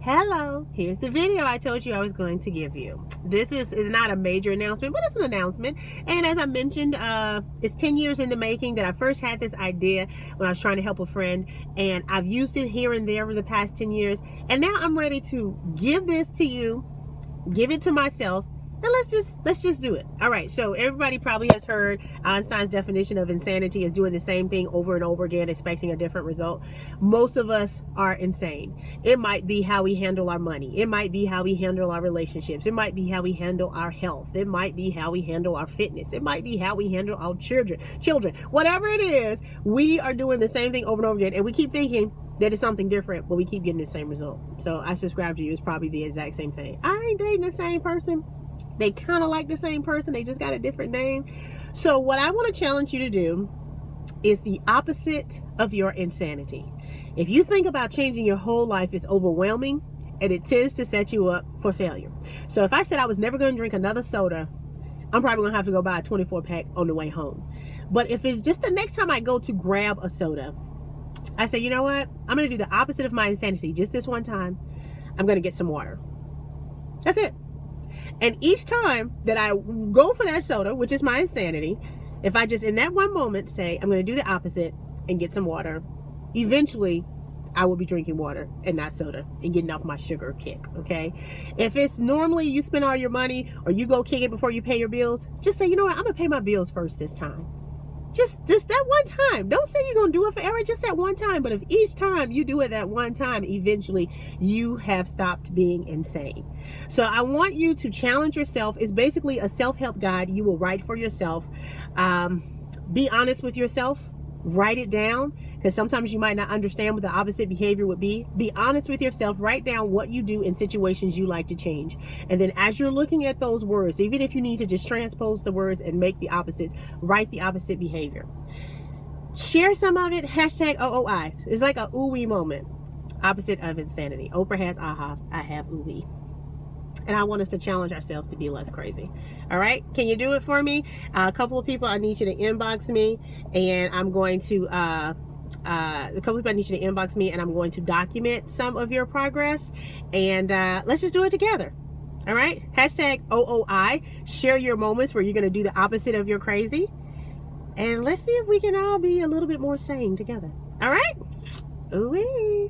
Hello, here's the video I told you I was going to give you. This is not a major announcement, but it's an announcement. And as I mentioned, it's 10 years in the making that I first had this idea when I was trying to help a friend. And I've used it here and there over the past 10 years. And now I'm ready to give this to you, give it to myself, and let's just do it. All right, so everybody probably has heard Einstein's definition of insanity is doing the same thing over and over again, expecting a different result. Most of us are insane. It might be how we handle our money. It might be how we handle our relationships. It might be how we handle our health. It might be how we handle our fitness. It might be how we handle our children. Whatever it is, we are doing the same thing over and over again, and we keep thinking that it's something different, but we keep getting the same result. So I subscribe to you. It's probably the exact same thing. I ain't dating the same person. They kind of like the same person, they just got a different name. So what I want to challenge you to do is the opposite of your insanity. If you think about changing your whole life, it's overwhelming and it tends to set you up for failure. So if I said I was never going to drink another soda, I'm probably going to have to go buy a 24-pack on the way home. But if it's just the next time I go to grab a soda, I say, you know what? I'm going to do the opposite of my insanity. Just this one time, I'm going to get some water. That's it. And each time that I go for that soda, which is my insanity, if I just in that one moment say, I'm going to do the opposite and get some water, eventually I will be drinking water and not soda and getting off my sugar kick, okay? If it's normally you spend all your money or you go kick it before you pay your bills, just say, you know what, I'm going to pay my bills first this time. Just that one time. Don't say you're going to do it forever, just that one time. But if each time you do it that one time, eventually you have stopped being insane. So I want you to challenge yourself. It's basically a self-help guide you will write for yourself. Be honest with yourself. Write it down, because sometimes you might not understand what the opposite behavior would be. Be honest with yourself. Write down what you do in situations you like to change. And then as you're looking at those words, even if you need to just transpose the words and make the opposites, write the opposite behavior. Share some of it. Hashtag OOI. It's like a ooh-wee moment. Opposite of insanity. Oprah has aha. I have ooh-wee. And I want us to challenge ourselves to be less crazy. All right, can you do it for me? A couple of people, I need you to inbox me, and I'm going to a couple of people, I need you to inbox me, and I'm going to document some of your progress, and let's just do it together. All right, hashtag OOI. Share your moments where you're going to do the opposite of your crazy, and let's see if we can all be a little bit more sane together. All right, ooh-wee.